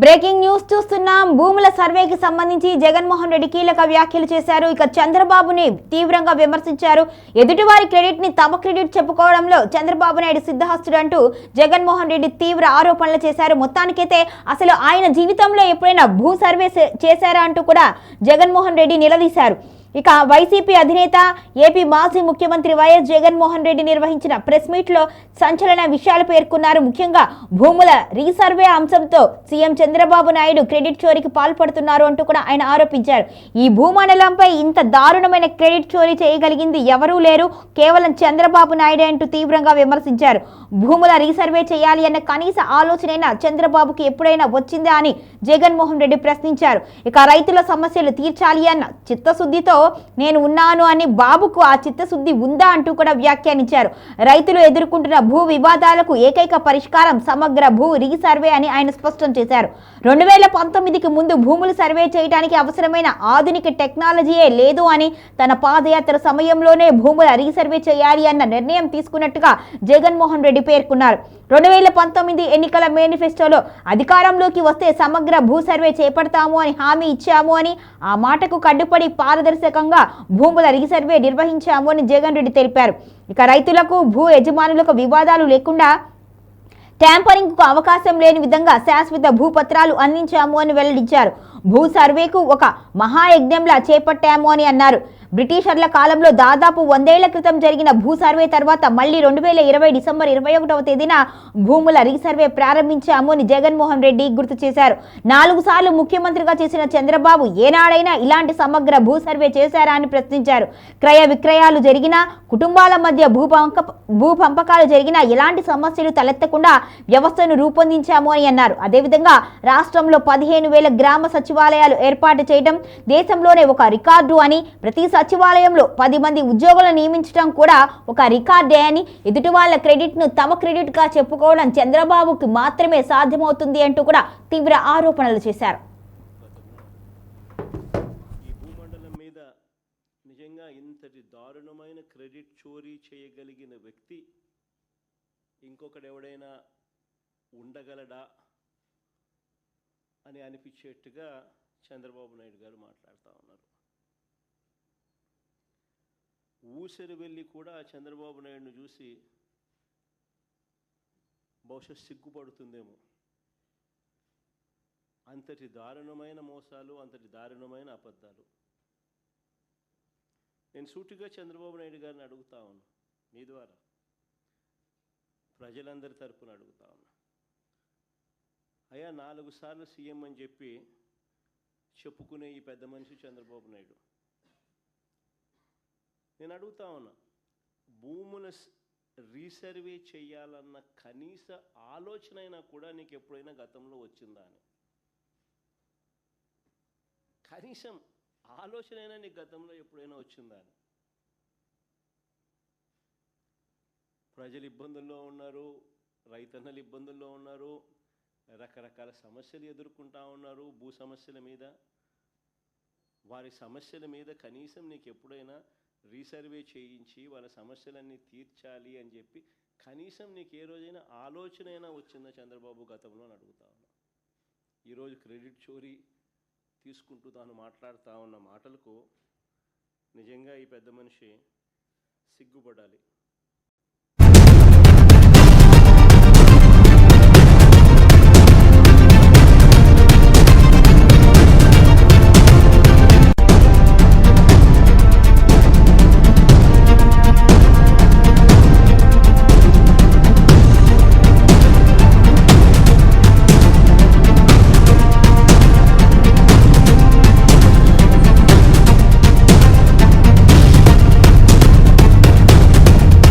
Breaking news చూస్తున్నాం. భూముల సర్వేకి సంబంధించి జగన్మోహన్ రెడ్డి కీలక వ్యాఖ్యలు చేశారు. ఇక చంద్రబాబుని తీవ్రంగా విమర్శించారు. ఎదుటివారి క్రెడిట్ ని తమ క్రెడిట్ చెప్పుకోవడంలో చంద్రబాబు నాయుడు సిద్ధహస్తుడంటూ జగన్మోహన్ రెడ్డి తీవ్ర ఆరోపణలు చేశారు. మొత్తానికైతే అసలు ఆయన జీవితంలో ఎప్పుడైనా భూ సర్వే చేశారా అంటూ కూడా జగన్మోహన్ రెడ్డి నిలదీశారు. ఇక వైసీపీ అధినేత ఏపీ మాజీ ముఖ్యమంత్రి వైఎస్ జగన్మోహన్ రెడ్డి నిర్వహించిన ప్రెస్ మీట్ లో సంచలన విషయాలు పేర్కొన్నారు. ముఖ్యంగా భూముల రీసర్వే అంశంతో సీఎం చంద్రబాబు నాయుడు క్రెడిట్ చోరీకి పాల్పడుతున్నారు అంటూ కూడా ఆయన ఆరోపించారు. ఈ భూమండలంపై ఇంత దారుణమైన క్రెడిట్ చోరీ చేయగలిగింది ఎవరూ లేరు, కేవలం చంద్రబాబు నాయుడే అంటూ తీవ్రంగా విమర్శించారు. భూముల రీసర్వే చేయాలి అన్న కనీస ఆలోచనైనా చంద్రబాబుకి ఎప్పుడైనా వచ్చిందా అని జగన్మోహన్ రెడ్డి ప్రశ్నించారు. ఇక రైతుల సమస్యలు తీర్చాలి అన్న చిత్తశుద్ధితో నేను ఉన్నాను అని బాబుకు ఆ చిత్తశుద్ధి ఉందా అంటూ కూడా వ్యాఖ్యానించారు. రైతులు ఎదుర్కొంటున్న భూ వివాదాలకు ఏకైక పరిష్కారం సమగ్ర భూ రీసర్వే అని ఆయన స్పష్టం చేశారు. 2019కి ముందు భూములు సర్వే చేయడానికి అవసరమైన ఆధునిక టెక్నాలజీయే లేదు అని, తన పాదయాత్ర సమయంలోనే భూముల రీసర్వే చేయాలి అన్న నిర్ణయం తీసుకున్నట్టుగా జగన్మోహన్ రెడ్డి పేర్కొన్నారు. 2019 ఎన్నికల మేనిఫెస్టోలో అధికారంలోకి వస్తే సమగ్ర భూ సర్వే చేపడతాము అని హామీ ఇచ్చాము అని, ఆ మాటకు కట్టుబడి పారదర్శకంగా భూముల రీసర్వే నిర్వహించాము అని జగన్ రెడ్డి తెలిపారు. ఇక రైతులకు భూ యజమానులకు వివాదాలు లేకుండా ట్యాంపరింగ్ కు అవకాశం లేని విధంగా శాశ్వత భూపత్రాలు అందించాము అని వెల్లడించారు. భూ సర్వేకు ఒక మహాయజ్ఞంలా చేపట్టాము అని అన్నారు. బ్రిటిషర్ల కాలంలో దాదాపు 100 ఏళ్ల క్రితం జరిగిన భూ సర్వే తర్వాత మళ్లీ 2020 డిసెంబర్ 21వ తేదీన భూముల రీసర్వే ప్రారంభించాము అని జగన్మోహన్ రెడ్డి గుర్తు చేశారు. 4 సార్లు ముఖ్యమంత్రిగా చేసిన చంద్రబాబు ఏనాడైనా ఇలాంటి సమగ్ర భూ సర్వే చేశారా అని ప్రశ్నించారు. క్రయ విక్రయాలు జరిగినా, కుటుంబాల మధ్య భూ పంపకాలు జరిగినా ఎలాంటి సమస్యలు తలెత్తకుండా వ్యవస్థను రూపొందించాము అని అన్నారు. అదేవిధంగా రాష్ట్రంలో 15,000 గ్రామ సచివాలయాలు ఏర్పాటు చేయడం దేశంలోనే ఒక రికార్డు అని, ప్రతి సచివాలయంలో 10 మంది ఉద్యోగులను నియమించడం కూడా ఒక రికార్డే అని, ఎదుటి వాళ్ళ క్రెడిట్ ను తమ క్రెడిట్ గా చెప్పుకోవడం చంద్రబాబుకి మాత్రమే సాధ్యమవుతుంది అంటూ కూడా తీవ్ర ఆరోపణలు చేశారు. ఈ భూమండలం మీద నిజంగా ఇంతటి దారుణమైన క్రెడిట్ చోరీ చేయగలిగిన వ్యక్తి ఇంకొకడెవడైనా ఉండగలడా అని అనిపించేట్టుగా చంద్రబాబు నాయుడు గారు మాట్లాడుతూ ఉన్నారు. ఊసరి వెళ్ళి కూడా చంద్రబాబు నాయుడును చూసి బహుశా సిగ్గుపడుతుందేమో. అంతటి దారుణమైన మోసాలు, అంతటి దారుణమైన అబద్ధాలు. నేను సూటిగా చంద్రబాబు నాయుడు గారిని అడుగుతా ఉన్నా, మీ ద్వారా ప్రజలందరి తరపున అడుగుతా ఉన్నా. అయ్యా, 4 సార్లు సీఎం అని చెప్పి చెప్పుకునే ఈ పెద్ద మనిషి చంద్రబాబు నాయుడు, నేను అడుగుతా ఉన్నా, భూముల రీసర్వే చేయాలన్న కనీస ఆలోచన అయినా కూడా నీకు ఎప్పుడైనా గతంలో వచ్చిందా అని. కనీసం ఆలోచన అయినా నీకు గతంలో ఎప్పుడైనా వచ్చిందా అని. ప్రజలు ఇబ్బందుల్లో ఉన్నారు, రైతన్నలు ఇబ్బందుల్లో ఉన్నారు, రకరకాల సమస్యలు ఎదుర్కొంటా ఉన్నారు. భూ సమస్యల మీద, వారి సమస్యల మీద కనీసం నీకు ఎప్పుడైనా రీసర్వే చేయించి వాళ్ళ సమస్యలన్నీ తీర్చాలి అని చెప్పి కనీసం నీకు ఏ రోజైనా ఆలోచన అయినా వచ్చిందా చంద్రబాబు గతంలో అని అడుగుతా ఉన్నా. ఈరోజు క్రెడిట్ చోరీ తీసుకుంటూ తాను మాట్లాడుతూ ఉన్న మాటలకు నిజంగా ఈ పెద్ద మనిషి సిగ్గుపడాలి.